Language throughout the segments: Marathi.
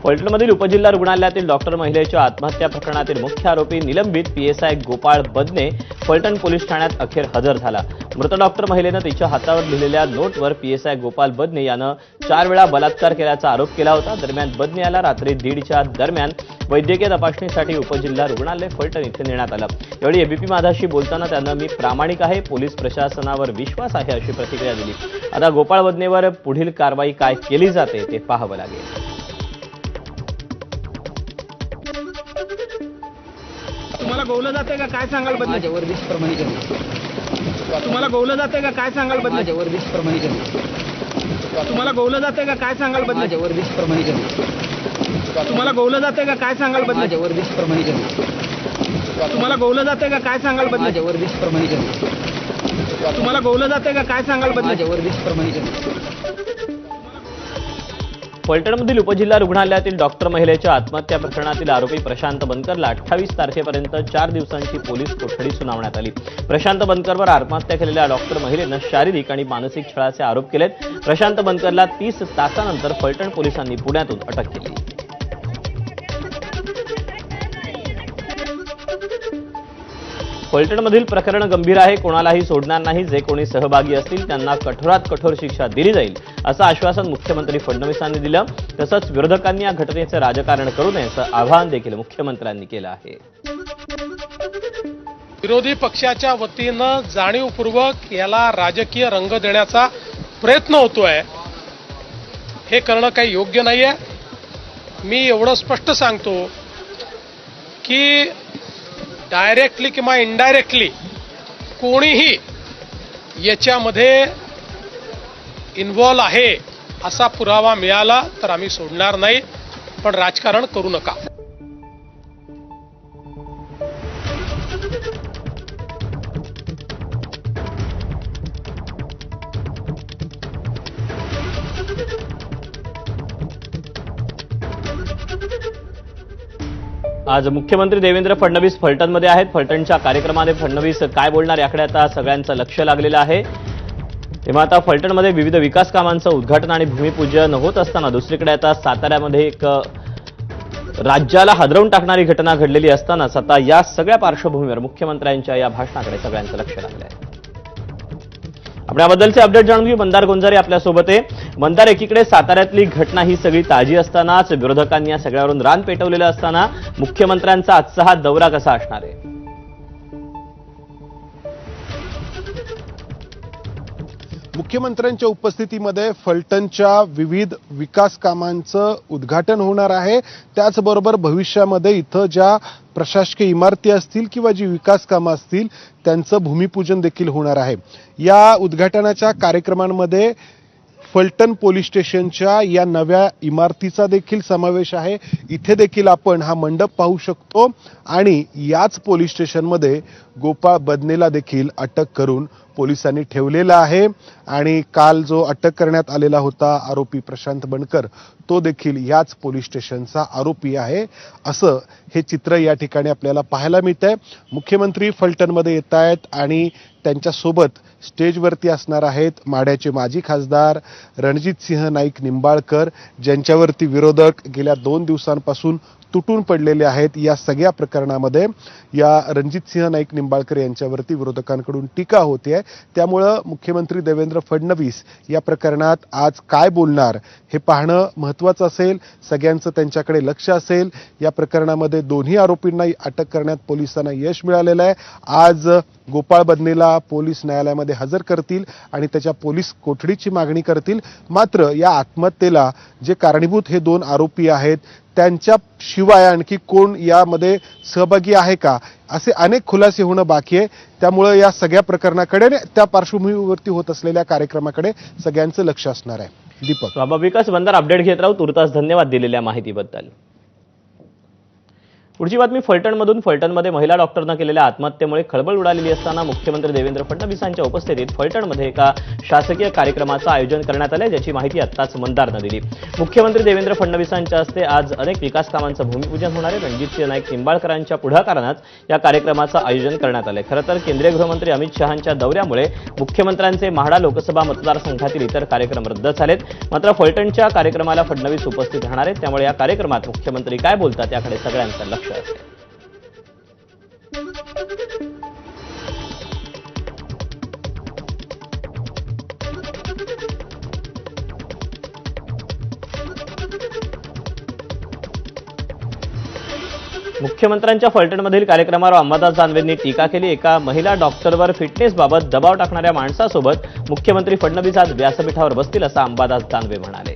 फलटणमधील उपजिल्हा रुग्णालयातील डॉक्टर महिलेच्या आत्महत्या प्रकरणातील मुख्य आरोपी निलंबित पीएसआय गोपाळ बदने फलटण पोलीस ठाण्यात अखेर हजर झाला। मृत डॉक्टर महिलेनं तिच्या हातावर लिहिलेल्या नोटवर पीएसआय गोपाळ बदने यानं 4 वेळा बलात्कार केल्याचा आरोप केला होता। दरम्यान बदने याला रात्री 1:30च्या दरम्यान वैद्यकीय तपासणीसाठी उपजिल्हा रुग्णालय फलटण इथे नेण्यात आलं। यावेळी एबीपी माझाशी बोलताना त्यानं मी प्रामाणिक आहे, पोलीस प्रशासनावर विश्वास आहे अशी प्रतिक्रिया दिली। आता गोपाळ बदनेवर पुढील कारवाई काय केली जाते ते पाहावं लागेल। तुम्हाला गौलं जाते का काय सांगाल बदले? माझ्यावर 20 प्रमाणीकरण। तुम्हाला गौलं जाते का काय सांगाल बदले? माझ्यावर 20 प्रमाणीकरण। तुम्हाला गौलं जाते का काय सांगाल बदले? माझ्यावर 20 प्रमाणीकरण। तुम्हाला गौलं जाते का काय सांगाल बदले? माझ्यावर 20 प्रमाणीकरण। तुम्हाला गौलं जाते का काय सांगाल बदले? माझ्यावर 20 प्रमाणीकरण। तुम्हाला गौलं जाते का काय सांगाल बदले? माझ्यावर 20 प्रमाणीकरण। फलटणमधील उपजिल्हा रुग्णालयातील डॉक्टर महिलेच्या आत्महत्या प्रकरणातील आरोपी प्रशांत बनकरला 28 तारखेपर्यंत 4 दिवसांची पोलीस कोठडी सुनावण्यात आली। प्रशांत बनकरवर आत्महत्या केलेल्या डॉक्टर महिलेनं शारीरिक आणि मानसिक छळाचे आरोप केलेत। प्रशांत बनकरला 30 तासानंतर फलटण पोलिसांनी पुण्यातून अटक केली। फलटणमधील प्रकरण गंभीर आहे, कोणालाही सोडणार नाही, जे कोणी सहभागी असतील त्यांना कठोरात कठोर शिक्षा दिली जाईल असं आश्वासन मुख्यमंत्री फडणवीसांनी दिलं। तसंच विरोधकांनी या घटनेचं राजकारण करू नये असं आवाहन देखील मुख्यमंत्र्यांनी केलं आहे। विरोधी पक्षाच्या वतीनं जाणीवपूर्वक याला राजकीय रंग देण्याचा प्रयत्न होतोय, हे करणं काही योग्य नाहीये। मी एवढं स्पष्ट सांगतो की डायरेक्टली किंवा इनडायरेक्टली कोणीही याच्यामध्ये इन्व्हॉल्व आहे असा पुरावा मिळाला तर आम्ही सोडणार नाही, पण राजकारण करू नका। आज मुख्यमंत्री देवेंद्र फडणवीस फलटणमध्ये आहेत। फलटणच्या कार्यक्रमामध्ये फडणवीस काय बोलणार याकडे आता सगळ्यांचं लक्ष लागलेलं आहे। तेव्हा आता फलटणमध्ये विविध विकास कामांचं उद्घाटन आणि भूमिपूजन होत असताना दुसरीकडे आता साताऱ्यामध्ये एक राज्याला हादरवून टाकणारी घटना घडलेली असतानाच आता या सगळ्या पार्श्वभूमीवर मुख्यमंत्र्यांच्या या भाषणाकडे सगळ्यांचं लक्ष लागलं आहे। आपण याबद्दलचे अपडेट जाणून घेऊ। मंदार गोंजारे आपल्यासोबत आहे। मंदार, एकीकडे साताऱ्यातली घटना ही सगळी ताजी असतानाच विरोधकांनी या सगळ्यावरून रान पेटवलेलं असताना मुख्यमंत्र्यांचा आजचा हा दौरा कसा असणार आहे? मुख्यमंत्र्यांच्या उपस्थितीमध्ये फलटणच्या विविध विकास कामांचं उद्घाटन होणार आहे। त्याचबरोबर भविष्यामध्ये इथं ज्या प्रशासकीय इमारती असतील किंवा जी विकास कामं असतील त्यांचं भूमिपूजन देखील होणार आहे। या उद्घाटनाच्या कार्यक्रमांमध्ये फलटण पोलीस स्टेशनच्या या नव्या इमारतीचा देखील समावेश आहे। इथे देखील आपण हा मंडप पाहू शकतो आणि याच पोलीस स्टेशनमध्ये गोपाळ बदनेला देखील अटक करून पोलिसांनी ठेवलेला आहे आणि काल जो अटक करण्यात आलेला होता आरोपी प्रशांत बनकर तो देखील याच पोलीस स्टेशनचा आरोपी आहे असं हे चित्र या ठिकाणी आपल्याला पाहायला मिळतंय। मुख्यमंत्री फलटणमध्ये येत आहेत आणि त्यांच्यासोबत स्टेजवरती असणार आहेत माढ्याचे माजी खासदार रणजितसिंह नाईक निंबाळकर, ज्यांच्यावरती विरोधक गेल्या 2 दिवसांपासून तुटून पडलेले आहेत। या सगळ्या प्रकरणामध्ये या रणजितसिंह नाईक निंबाळकर यांच्यावरती विरोधकांकडून टीका होते। त्यामुळं मुख्यमंत्री देवेंद्र फडणवीस या प्रकरणात आज काय बोलणार हे पाहणं महत्त्वाचं असेल। सगळ्यांचं त्यांच्याकडे लक्ष असेल। या प्रकरणामध्ये दोन्ही आरोपींना अटक करण्यात पोलिसांना यश मिळालेलं आहे। आज गोपाळ बदनेला पोलीस न्यायालयामध्ये हजर करतील आणि त्याच्या पोलीस कोठडीची मागणी करतील। मात्र या आत्महत्येला जे कारणीभूत हे 2 आरोपी आहेत त्यांच्याशिवाय आणखी कोण यामध्ये सहभागी आहे का असे अनेक खुलासे होणं बाकी आहे। त्यामुळे या सगळ्या प्रकरणाकडे त्या पार्श्वभूमीवरती होत असलेल्या कार्यक्रमाकडे सगळ्यांचं लक्ष असणार आहे। दीपक, स्वाभाविकच बंदार, अपडेट घेत राहू। तुर्तास धन्यवाद दिलेल्या माहितीबद्दल। पुढची बातमी फलटणमधून. फलटणमध्ये महिला डॉक्टरनं केलेल्या आत्महत्येमुळे खळबळ उडालेली असताना मुख्यमंत्री देवेंद्र फडणवीसांच्या उपस्थितीत फलटणमध्ये एका शासकीय कार्यक्रमाचं आयोजन करण्यात आलं, ज्याची माहिती आत्ताच मंदारनं दिली. मुख्यमंत्री देवेंद्र फडणवीसांच्या हस्ते आज अनेक विकास कामांचं भूमिपूजन होणार आहे. रणजितसिंह नाईक निंबाळकरांच्या पुढाकारानंच या कार्यक्रमाचं आयोजन करण्यात आलंय. खरं तर केंद्रीय गृहमंत्री अमित शहांच्या दौऱ्यामुळे मुख्यमंत्र्यांचे म्हाडा लोकसभा मतदारसंघातील इतर कार्यक्रम रद्द झालेत. मात्र फलटणच्या कार्यक्रमाला फडणवीस उपस्थित राहणार आहेत, त्यामुळे या कार्यक्रमात मुख्यमंत्री काय बोलतात याकडे सगळ्यांचं लक्ष असेल. मुख्यमंत्र्यांच्या फलटणमधील कार्यक्रमावर अंबादास दानवेंनी टीका केली. एका महिला डॉक्टरवर फिटनेसबाबत दबाव टाकणाऱ्या माणसासोबत मुख्यमंत्री फडणवीस आज व्यासपीठावर बसतील असं अंबादास दानवे म्हणाले.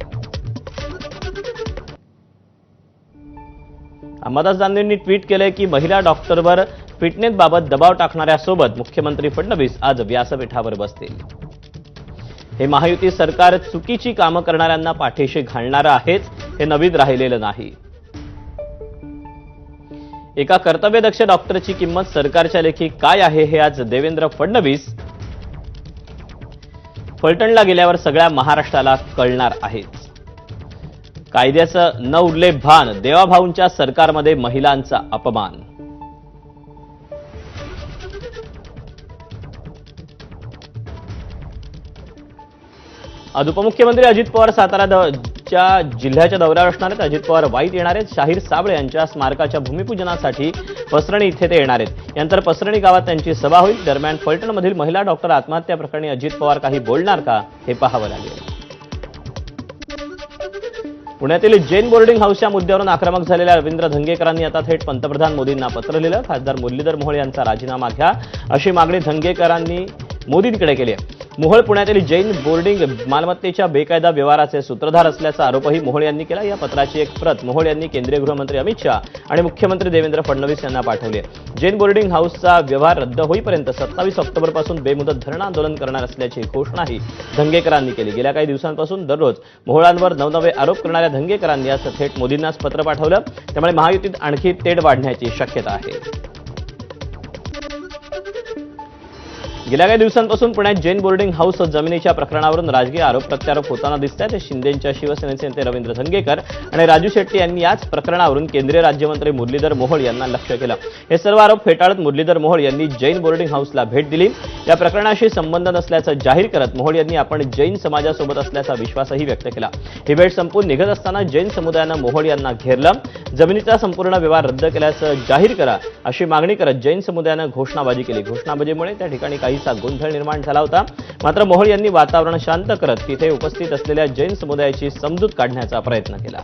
अंबादास दानवेंनी ट्विट केलंय की महिला डॉक्टरवर फिटनेसबाबत दबाव टाकणाऱ्यासोबत मुख्यमंत्री फडणवीस आज व्यासपीठावर बसतील. हे महायुती सरकार चुकीची कामं करणाऱ्यांना पाठीशी घालणारं आहेच, हे नवीन राहिलेलं नाही. एका कर्तव्यदक्ष डॉक्टरची किंमत सरकारच्या लेखी काय आहे हे आज देवेंद्र फडणवीस फलटणला गेल्यावर सगळ्या महाराष्ट्राला कळणार आहे. कायद्याचं न उरले भान, देवाभाऊंच्या सरकारमध्ये महिलांचा अपमान. आज उपमुख्यमंत्री अजित पवार साताराच्या जिल्ह्याच्या दौऱ्यावर असणार आहेत. अजित पवार वाईत येणार आहेत. शाहीर साबळे यांच्या स्मारकाच्या भूमिपूजनासाठी पसरणी इथे ते येणार आहेत. यानंतर पसरणी गावात त्यांची सभा होईल. दरम्यान फलटणमधील महिला डॉक्टर आत्महत्या प्रकरणी अजित पवार काही बोलणार का हे पाहावं लागेल. पुण्यातील जैन बोर्डिंग हाऊसच्या मुद्द्यावरून आक्रमक झालेल्या रवींद्र धंगेकरांनी आता थेट पंतप्रधान मोदींना पत्र लिहिलं. खासदार मुरलीधर मोहोळ यांचा राजीनामा घ्या अशी मागणी धंगेकरांनी मोदींकडे केली आहे. मोहोळ पुण्यातील जैन बोर्डिंग मालमत्तेच्या बेकायदा व्यवहाराचे सूत्रधार असल्याचा आरोपही मोहोळ यांनी केला. या पत्राची एक प्रत मोहोळ यांनी केंद्रीय गृहमंत्री अमित शहा आणि मुख्यमंत्री देवेंद्र फडणवीस यांना पाठवली आहे. जैन बोर्डिंग हाऊसचा व्यवहार रद्द होईपर्यंत 27 ऑक्टोबरपासून बेमुदत धरणं आंदोलन करणार असल्याची घोषणाही धंगेकरांनी केली. गेल्या काही दिवसांपासून दररोज मोहोळांवर नवनवे आरोप करणाऱ्या धंगेकरांनी आज थेट मोदींनाच पत्र पाठवलं. त्यामुळे महायुतीत आणखी तेढ वाढण्याची शक्यता आहे. गेल्या काही दिवसांपासून पुण्यात जैन बोर्डिंग हाऊस जमिनीच्या प्रकरणावरून राजकीय आरोप प्रत्यारोप होताना दिसत आहेत. शिंदेच्या शिवसेनेचे नेते रवींद्र धंगेकर आणि राजू शेट्टी यांनी याच प्रकरणावरून केंद्रीय राज्यमंत्री मुरलीधर मोहोळ यांना लक्ष्य केलं. हे सर्व आरोप फेटाळत मुरलीधर मोहोळ यांनी जैन बोर्डिंग हाऊसला भेट दिली. या प्रकरणाशी संबंध नसल्याचं जाहीर करत मोहोळ यांनी आपण जैन समाजासोबत असल्याचा विश्वासही व्यक्त केला. ही भेट संपून निघत असताना जैन समुदायानं मोहोळ यांना घेरलं. जमिनीचा संपूर्ण व्यवहार रद्द केल्याचं जाहीर करा अशी मागणी करत जैन समुदायानं घोषणाबाजी केली. घोषणाबाजीमुळे त्या ठिकाणी काहीसा गोंधळ निर्माण झाला होता. मात्र मोहोळ यांनी वातावरण शांत करत तिथे उपस्थित असलेल्या जैन समुदायाची समजूत काढण्याचा प्रयत्न केला.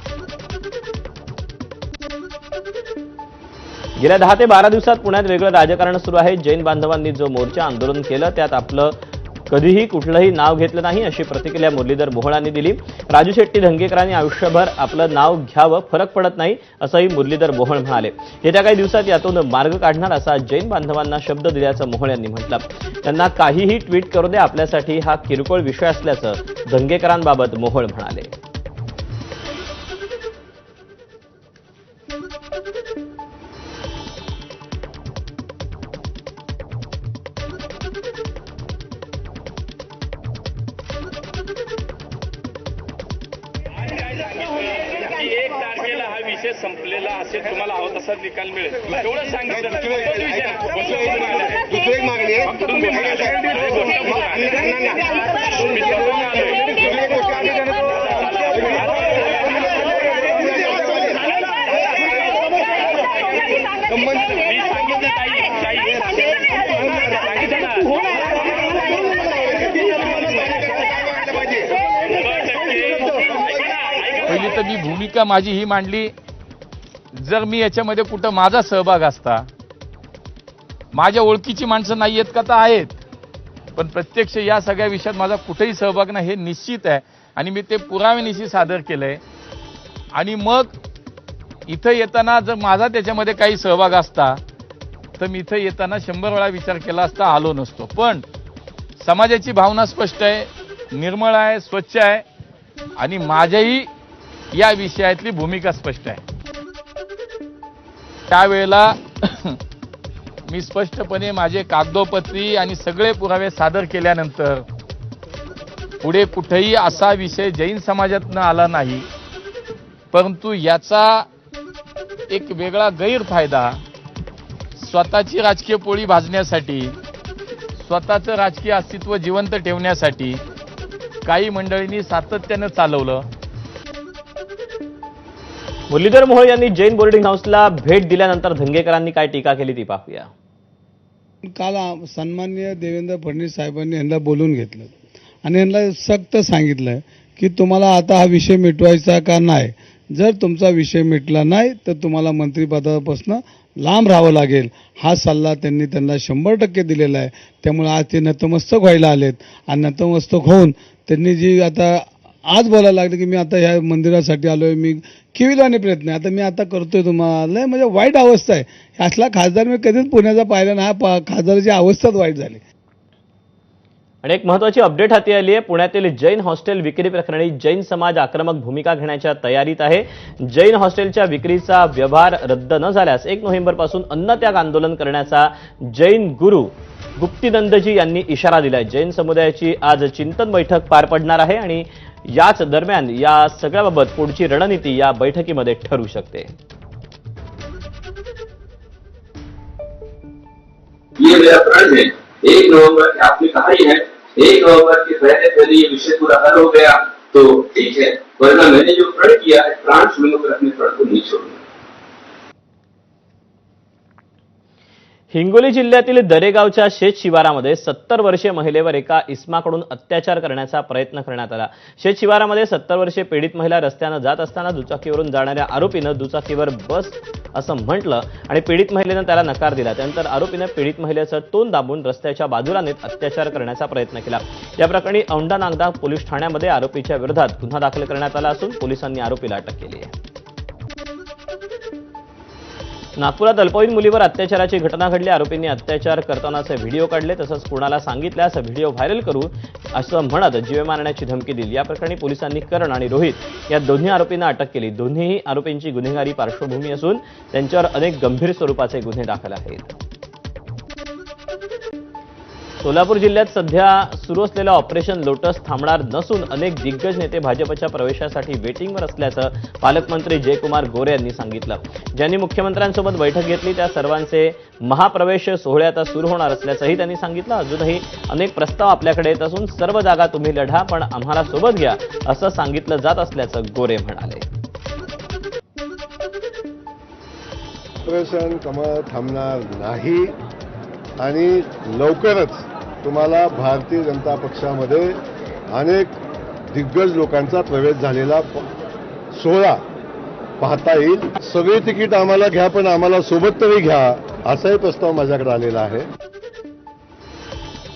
गेल्या 10 ते 12 दिवसात पुण्यात वेगळं राजकारण सुरू आहे. जैन बांधवांनी जो मोर्चा आंदोलन केलं त्यात आपलं कधीही कुठलंही नाव घेतलं नाही अशी प्रतिक्रिया मुरलीधर मोहोळांनी दिली. राजू शेट्टी धंगेकरांनी आयुष्यभर आपलं नाव घ्यावं, फरक पडत नाही असंही मुरलीधर मोहोळ म्हणाले. येत्या काही दिवसात यातून मार्ग काढणार असा जैन बांधवांना शब्द दिल्याचं मोहोळ यांनी म्हटलं. त्यांना काहीही ट्विट करू दे, आपल्यासाठी हा किरकोळ विषय असल्याचं धंगेकरांबाबत मोहोळ म्हणाले. एक तारखेला हा विषय संपलेला असेल, तुम्हाला हवा तसा निकाल मिळेल एवढं सांगितलं. दुसरी एक मागणी आहे. पहिली तर मी भूमिका माझी ही मांडली, जर मी याच्यामध्ये कुठं माझा सहभाग असता, माझ्या ओळखीची माणसं नाही आहेत का, तर आहेत, पण प्रत्यक्ष या सगळ्या विषयात माझा कुठेही सहभाग नाही हे निश्चित आहे आणि मी ते पुराव्यानिशी सादर केलंय. आणि मग इथं येताना जर माझा त्याच्यामध्ये काही सहभाग असता तर मी इथं येताना 100 वेळा विचार केला असता, आलो नसतो. पण समाजाची भावना स्पष्ट आहे, निर्मळ आहे, स्वच्छ आहे आणि माझ्याही या विषयातली भूमिका स्पष्ट आहे. त्यावेळेला मी स्पष्टपणे माझे कागदोपत्री आणि सगळे पुरावे सादर केल्यानंतर पुढे कुठेही असा विषय जैन समाजातनं आला नाही, परंतु याचा एक वेगळा गैरफायदा स्वतःची राजकीय पोळी भाजण्यासाठी, स्वतःचं राजकीय अस्तित्व जिवंत ठेवण्यासाठी काही मंडळींनी सातत्यानं चालवलं. मुरलीधर मोहोळ यांनी जैन बोर्डिंग हाऊसला भेट दिल्यानंतर धंगेकरांनी काय टीका केली ती पाहूया. काल सन्माननीय देवेंद्र फडणवीस साहेबांनी यांना बोलून घेतलं आणि यांना सक्त सांगितलं की तुम्हाला आता हा विषय मिटवायचा का नाही. जर तुमचा विषय मिटला नाही तर तुम्हाला मंत्रिपदापासून लांब राहावं लागेल. हा सल्ला त्यांनी त्यांना 100% दिलेला आहे. त्यामुळे आज ते नतमस्तक व्हायला आलेत आणि नतमस्तक होऊन त्यांनी जी आता आज बोलायला लागले की मी आता ह्या मंदिरासाठी आलोय, मी किविलाने प्रयत्न आहे, आता मी आता करतोय. तुम्हाला म्हणजे वाईट अवस्था आहे. असला खासदार मी कधीच पुण्याचा पाहिला नाही. खासदाराची अवस्थाच वाईट झाली. आणि एक महत्त्वाची अपडेट हाती आली आहे. पुण्यातील जैन हॉस्टेल विक्री प्रकरणी जैन समाज आक्रमक भूमिका घेण्याच्या तयारीत आहे. जैन हॉस्टेलच्या विक्रीचा व्यवहार रद्द न झाल्यास 1 नोव्हेंबरपासून अन्नत्याग आंदोलन करण्याचा जैन गुरु गुप्तीनंदजी यांनी इशारा दिलाय. जैन समुदायाची आज चिंतन बैठक पार पडणार आहे आणि याच दरम्यान या सगळ्याबाबत पुढची रणनीती या बैठकीमध्ये ठरू शकते. ये मेरा प्रण है. 1 नवंबर के आपने कहा ही है, 1 नवंबर के पहले ये विषय पूरा हल हो गया तो ठीक है, वरना मैंने जो प्रण किया है प्राण छोड़ने पर अपने प्रण को नहीं छोड़ना. हिंगोली जिल्ह्यातील दरेगावच्या शेत शिवारामध्ये 70 वर्षीय महिलेवर एका इस्माकडून अत्याचार करण्याचा प्रयत्न करण्यात आला. शेत शिवारामध्ये 70 वर्षीय पीडित महिला रस्त्यानं जात असताना दुचाकीवरून जाणाऱ्या आरोपीनं दुचाकीवर बस असं म्हटलं आणि पीडित महिलेनं त्याला नकार दिला. त्यानंतर आरोपीनं पीडित महिलेचं तोंड दाबून रस्त्याच्या बाजूला नेत अत्याचार करण्याचा प्रयत्न केला. या प्रकरणी औंढा नागदा पोलीस ठाण्यामध्ये आरोपीच्या विरोधात गुन्हा दाखल करण्यात आला असून पोलिसांनी आरोपीला अटक केली आहे. नागपुरात अल्पवयीन मुलीवर अत्याचाराची घटना घडली. आरोपींनी अत्याचार करतानाचे व्हिडिओ काढले तसंच कुणाला सांगितल्यास व्हिडिओ व्हायरल करू असं म्हणत जीवे मारण्याची धमकी दिली. या प्रकरणी पोलिसांनी करण आणि रोहित या दोन्ही आरोपींना अटक केली. दोन्हीही आरोपींची गुन्हेगारी पार्श्वभूमी असून त्यांच्यावर अनेक गंभीर स्वरूपाचे गुन्हे दाखल आहेत. सोलापूर जिल्ह्यात सध्या सुरू असलेलं ऑपरेशन लोटस थांबणार नसून अनेक दिग्गज नेते भाजपच्या प्रवेशासाठी वेटिंगवर असल्याचं पालकमंत्री जयकुमार गोरे यांनी सांगितलं. ज्यांनी मुख्यमंत्र्यांसोबत बैठक घेतली त्या सर्वांचे महाप्रवेश सोहळे आता सुरू होणार असल्याचंही त्यांनी सांगितलं. अजूनही अनेक प्रस्ताव आपल्याकडे येत असून सर्व जागा तुम्ही लढा पण आम्हाला सोबत घ्या असं सांगितलं जात असल्याचं गोरे म्हणाले. ऑपरेशन कमळ थांबणार नाही आणि लवकरच तुम्हाला भारतीय जनता पक्षामध्ये अनेक दिग्गज लोकांचा प्रवेश झालेला सोहळा पाहता येईल. सगळी तिकीट आम्हाला घ्या पण आम्हाला सोबत तरी घ्या असाही प्रस्ताव माझ्याकडे आलेला आहे.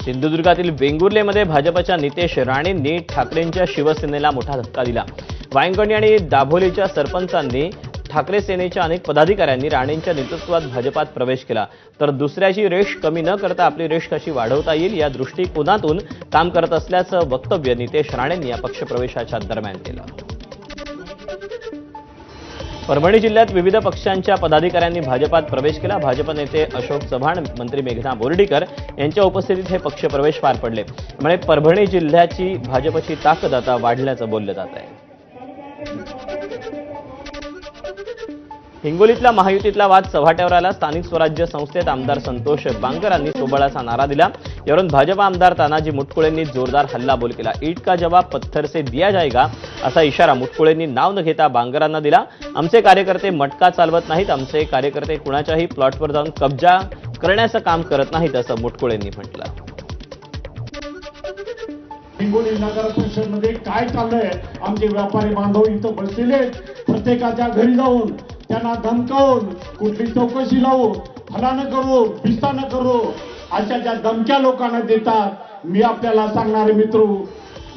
सिंधुदुर्गातील वेंगुर्लेमध्ये भाजपच्या नितेश राणेंनी ठाकरेंच्या शिवसेनेला मोठा धक्का दिला. वायंगणी आणि दाभोलीच्या सरपंचांनी ठाकरे सेनेच्या अनेक पदाधिकाऱ्यांनी राणेंच्या नेतृत्वात भाजपात प्रवेश केला. तर दुसऱ्याची रेष कमी न करता आपली रेष कशी वाढवता येईल या दृष्टिकोनातून काम करत असल्याचं वक्तव्य नितेश राणेंनी या पक्षप्रवेशाच्या दरम्यान केलं. परभणी जिल्ह्यात विविध पक्षांच्या पदाधिकाऱ्यांनी भाजपात प्रवेश केला. भाजप नेते अशोक चव्हाण, मंत्री मेघना बोर्डीकर यांच्या उपस्थितीत हे पक्षप्रवेश पार पडले. म्हणजे परभणी जिल्ह्याची भाजपची ताकद आता वाढल्याचं बोललं जात आहे. हिंगोलीतला महायुतीतला वाद चव्हाट्यावर आला. स्थानिक स्वराज्य संस्थेत आमदार संतोष बांगरांनी सोबळाचा नारा दिला. यावरून भाजपा आमदार तानाजी मुटकुळेंनी जोरदार हल्लाबोल केला. ईट का जवाब पत्थर से दिया जाएगा असा इशारा मुटकुळेंनी नाव न घेता बांगरांना दिला. आमचे कार्यकर्ते मटका चालवत नाहीत, आमचे कार्यकर्ते कुणाच्याही प्लॉटवर जाऊन कब्जा करण्याचं काम करत नाहीत असं मुटकुळेंनी म्हटलं. हिंगोली नगर परिषदमध्ये काय चाललंय? आमचे व्यापारी बांधव इथं बसलेले, प्रत्येकाच्या घरी जाऊन त्यांना धमकावून कुठली चौकशी लावू, फलानं करू, पिस्तानं करू अशा ज्या धमक्या लोकांना देतात. मी आपल्याला सांगणारे मित्र,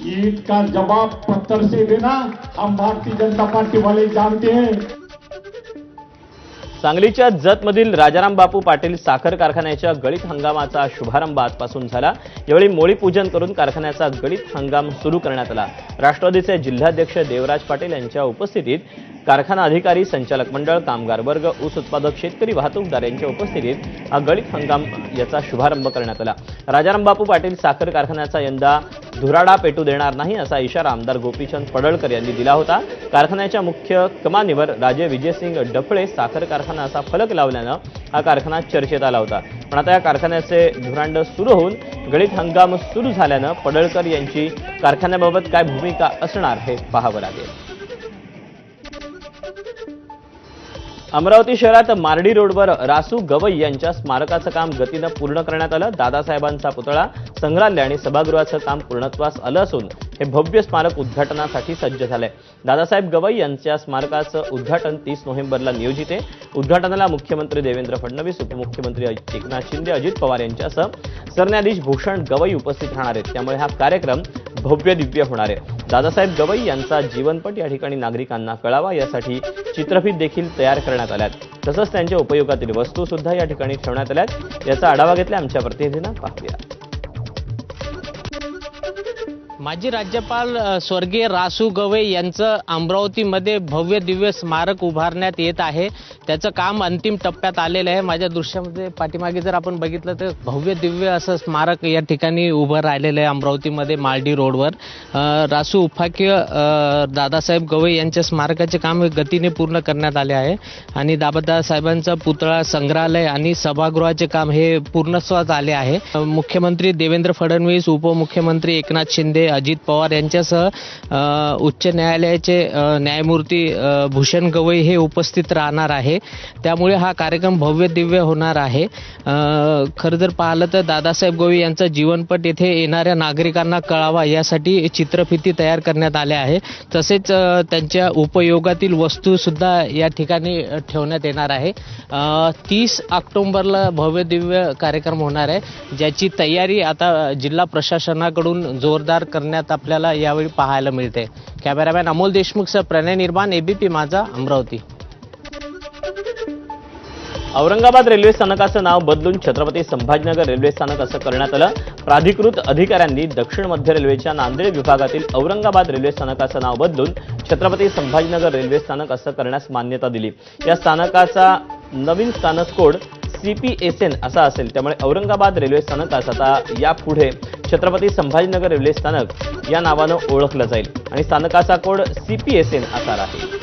ईट का जवाब पत्थर से देना हम भारतीय जनता पार्टी वाले जानते हैं. सांगलीच्या जतमधील राजाराम बापू पाटील साखर कारखान्याच्या गळीत हंगामाचा शुभारंभ आजपासून झाला. यावेळी मोळी पूजन करून कारखान्याचा गळीत हंगाम सुरू करण्यात आला. राष्ट्रवादीचे जिल्हाध्यक्ष देवराज पाटील यांच्या उपस्थितीत कारखाना अधिकारी, संचालक मंडळ, कामगार वर्ग, ऊस उत्पादक शेतकरी, वाहतूकदार यांच्या उपस्थितीत हा गळीत हंगाम याचा शुभारंभ करण्यात आला. राजाराम बापू पाटील साखर कारखान्याचा यंदा धुराडा पेटू देणार नाही असा इशारा आमदार गोपीचंद पडळकर यांनी दिला होता. कारखान्याच्या मुख्य कमानीवर राजे विजयसिंग डफळे साखर कारखाना असा फलक लावल्यानं हा कारखाना चर्चेत आला होता. पण आता या कारखान्याचे धुरांड सुरू होऊन गळीत हंगाम सुरू झाल्यानं पडळकर यांची कारखान्याबाबत काय भूमिका असणार हे पाहावं लागेल. अमरावती शहरात मार्डी रोडवर रासू गवई यांच्या स्मारकाचं काम गतीनं पूर्ण करण्यात आलं. दादासाहेबांचा पुतळा, संग्रहालय आणि सभागृहाचं काम पूर्णत्वास आलं असून हे भव्य स्मारक उद्घाटनासाठी सज्ज झालंय. दादासाहेब गवई यांच्या स्मारकाचं उद्घाटन 30 नोव्हेंबरला नियोजित आहे. उद्घाटनाला मुख्यमंत्री देवेंद्र फडणवीस, उपमुख्यमंत्री एकनाथ शिंदे, अजित पवार यांच्यासह सरन्यायाधीश भूषण गवई उपस्थित राहणार आहेत. त्यामुळे हा कार्यक्रम भव्य दिव्य होणार आहे. दादासाहेब गवई यांचा जीवनपट या ठिकाणी नागरिकांना कळावा यासाठी चित्रफित देखील तयार करण्यात आल्यात. तसंच त्यांच्या उपयोगातील वस्तू सुद्धा या ठिकाणी ठेवण्यात आल्यात. याचा आढावा घेतला आमच्या प्रतिनिधीनं. पाहूया. माजी राज्यपाल स्वर्गीय रासू गवई यांचं अमरावतीमध्ये भव्य दिव्य स्मारक उभारण्यात येत आहे. त्याचं काम अंतिम टप्प्यात आलेलं आहे. माझ्या दृश्यामध्ये पाठीमागे जर आपण बघितलं तर भव्य दिव्य असं स्मारक या ठिकाणी उभं राहिलेलं आहे अमरावतीमध्ये मार्डी रोडवर. रासू उपाख्य दादासाहेब गवई यांच्या स्मारकाचे काम गतीने पूर्ण करण्यात आले आहे आणि दादासाहेबांचा पुतळा, संग्रहालय आणि सभागृहाचे काम हे पूर्णत्वास आले आहे. मुख्यमंत्री देवेंद्र फडणवीस, उपमुख्यमंत्री एकनाथ शिंदे, अजित पवार यांच्यासह उच्च न्यायालयाचे न्यायमूर्ती भूषण गवई हे उपस्थित राहणार आहे. त्यामुळे हा कार्यक्रम भव्य दिव्य होणार आहे. खरं जर पाहिलं तर दादासाहेब गवई यांचा जीवनपट येथे येणाऱ्या नागरिकांना कळावा यासाठी चित्रफिती तयार करण्यात आल्या आहे. तसेच त्यांच्या उपयोगातील वस्तू सुद्धा या ठिकाणी ठेवण्यात येणार आहे. 30 ऑक्टोबरला भव्य दिव्य कार्यक्रम होणार आहे, ज्याची तयारी आता जिल्हा प्रशासनाकडून जोरदार करण्यात आपल्याला यावेळी पाहायला मिळते. कॅमेरामॅन अमोल देशमुखसह प्रणय निर्माण, एबीपी माझा, अमरावती. औरंगाबाद रेल्वे स्थानकाचं नाव बदलून छत्रपती संभाजीनगर रेल्वे स्थानक असं करण्यात आलं. प्राधिकृत अधिकाऱ्यांनी दक्षिण मध्य रेल्वेच्या नांदेड विभागातील औरंगाबाद रेल्वे स्थानकाचं नाव बदलून छत्रपती संभाजीनगर रेल्वे स्थानक असं करण्यास मान्यता दिली. या स्थानकाचा नवीन स्थानक कोड CPSN असा असेल. त्यामुळे औरंगाबाद रेल्वे स्थानकास आता यापुढे छत्रपती संभाजीनगर रेल्वे स्थानक या नावानं ओळखलं जाईल आणि स्थानकाचा कोड CPSN असा राहील.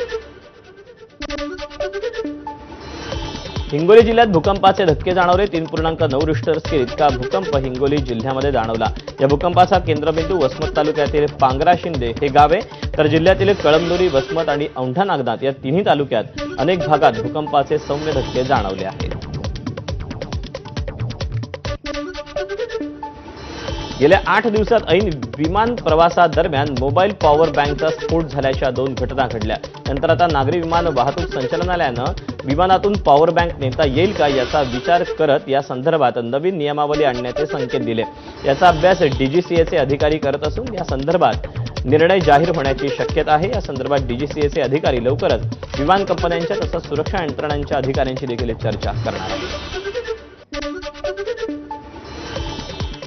हिंगोली जिल्ह्यात भूकंपाचे धक्के जाणवले. 3.9 रिश्टर स्केल इतका भूकंप हिंगोली जिल्ह्यामध्ये जाणवला. या भूकंपाचा केंद्रबिंदू वसमत तालुक्यातील पांगरा शिंदे हे गाव आहे. तर जिल्ह्यातील कळमनुरी, वसमत आणि औंढा नागनाथ या तिन्ही तालुक्यात अनेक भागात भूकंपाचे सौम्य धक्के जाणवले आहेत. गेल्या 8 दिवसात ऐन विमान प्रवासादरम्यान मोबाईल पॉवर बँकचा स्फोट झाल्याच्या 2 घटना घडल्या. नंतर आता नागरी विमान वाहतूक संचालनालयानं विमानातून पॉवर बँक नेता येईल का याचा विचार करत या संदर्भात नवीन नियमावली आणण्याचे संकेत दिले. याचा अभ्यास DGCAचे अधिकारी करत असून या संदर्भात निर्णय जाहीर होण्याची शक्यता आहे. या संदर्भात DGCAचे अधिकारी लवकरच विमान कंपन्यांच्या तसंच सुरक्षा यंत्रणांच्या अधिकाऱ्यांशी देखील चर्चा करणार आहेत.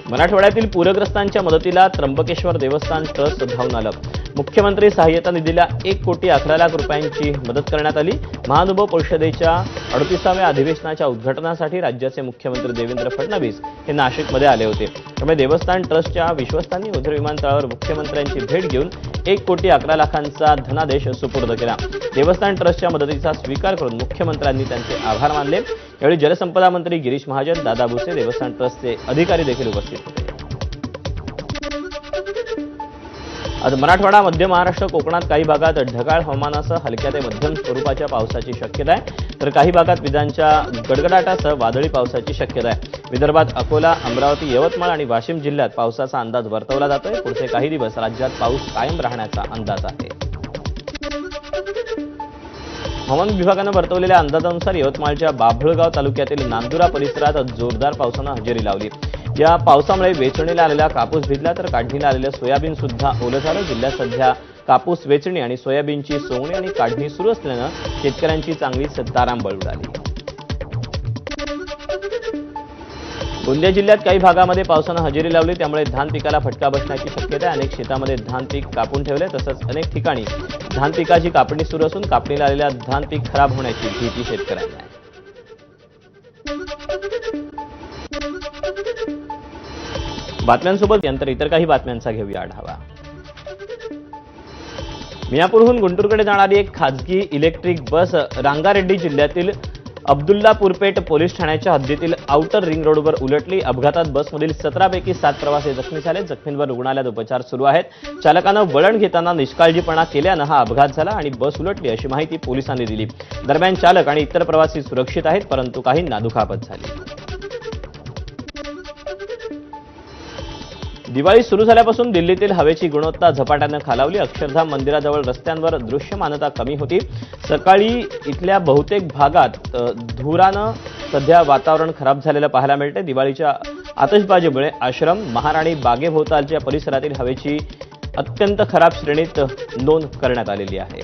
मराठवाड्यातील पूरग्रस्तांच्या मदतीला त्र्यंबकेश्वर देवस्थान ट्रस्ट धावून आलं. मुख्यमंत्री सहाय्यता निधीला 1,11,00,000 रुपयांची मदत करण्यात आली. महानुभव परिषदेच्या 38व्या अधिवेशनाच्या उद्घाटनासाठी राज्याचे मुख्यमंत्री देवेंद्र फडणवीस हे नाशिकमध्ये आले होते. त्यामुळे देवस्थान ट्रस्टच्या विश्वस्तांनी ओझर विमानतळावर मुख्यमंत्र्यांची भेट घेऊन 1,11,00,000चा धनादेश सुपूर्द केला. देवस्थान ट्रस्टच्या मदतीचा स्वीकार करून मुख्यमंत्र्यांनी त्यांचे आभार मानले. यावेळी जलसंपदा मंत्री गिरीश महाजन, दादा भुसे, देवस्थान ट्रस्टचे अधिकारी देखील उपस्थित होते. आज मराठवाडा, मध्य महाराष्ट्र, कोकणात काही भागात ढगाळ हवामानासह हलक्या ते मध्यम स्वरूपाच्या पावसाची शक्यता आहे. तर काही भागात विजांच्या गडगडाटासह वादळी पावसाची शक्यता आहे. विदर्भात अकोला, अमरावती, यवतमाळ आणि वाशिम जिल्ह्यात पावसाचा अंदाज वर्तवला जातोय. पुढचे काही दिवस राज्यात पाऊस कायम राहण्याचा अंदाज आहे. हवामान विभागानं वर्तवलेल्या अंदाजानुसार यवतमाळच्या बाभळगाव तालुक्यातील नांदुरा परिसरात जोरदार पावसानं हजेरी लावली. या पावसामुळे वेचणीला आलेला कापूस भिजला तर काढणीला आलेलं सोयाबीन सुद्धा ओलं झालं. जिल्ह्यात सध्या कापूस वेचणी आणि सोयाबीनची सोंगणी आणि काढणी सुरू असल्यानं शेतकऱ्यांची चांगलीच तारांबळ उडाली. गोंदिया जिल्ह्यात काही भागामध्ये पावसानं हजेरी लावली, त्यामुळे धान पिकाला फटका बसण्याची शक्यता आहे. अनेक शेतामध्ये धान पीक कापून ठेवले, तसंच अनेक ठिकाणी धान पिकाची कापणी सुरू असून कापणीला आलेल्या धान पीक खराब होण्याची भीती शेतकऱ्यांना आहे. बातम्यांसोबत नंतर इतर काही बातम्यांचा घेऊया आढावा. मियापूरहून गुंटूरकडे जाणारी एक खाजगी इलेक्ट्रिक बस रंगारेड्डी जिल्ह्यातील अब्दुल्लापूरपेठ पोलीस ठाण्याच्या हद्दीतील आउटर रिंग रोडवर उलटली. अपघातात बसमधील 17 पैकी 7 प्रवासी जखमी झाले. जखमींवर रुग्णालयात उपचार सुरू आहेत. चालकानं वळण घेताना निष्काळजीपणा केल्यानं हा अपघात झाला आणि बस उलटली, अशी माहिती पोलिसांनी दिली. दरम्यान चालक आणि इतर प्रवासी सुरक्षित आहेत, परंतु काहींना दुखापत झाली. दिवाळी सुरू झाल्यापासून दिल्लीतील हवेची गुणवत्ता झपाट्यानं खालावली. अक्षरधाम मंदिराजवळ रस्त्यांवर दृश्यमानता कमी होती. सकाळी इथल्या बहुतेक भागात धुरानं सध्या वातावरण खराब झालेलं पाहायला मिळते. दिवाळीच्या आतषबाजीमुळे आश्रम, महाराणी बागेभोवतालच्या परिसरातील हवेची अत्यंत खराब श्रेणीत नोंद करण्यात आलेली आहे.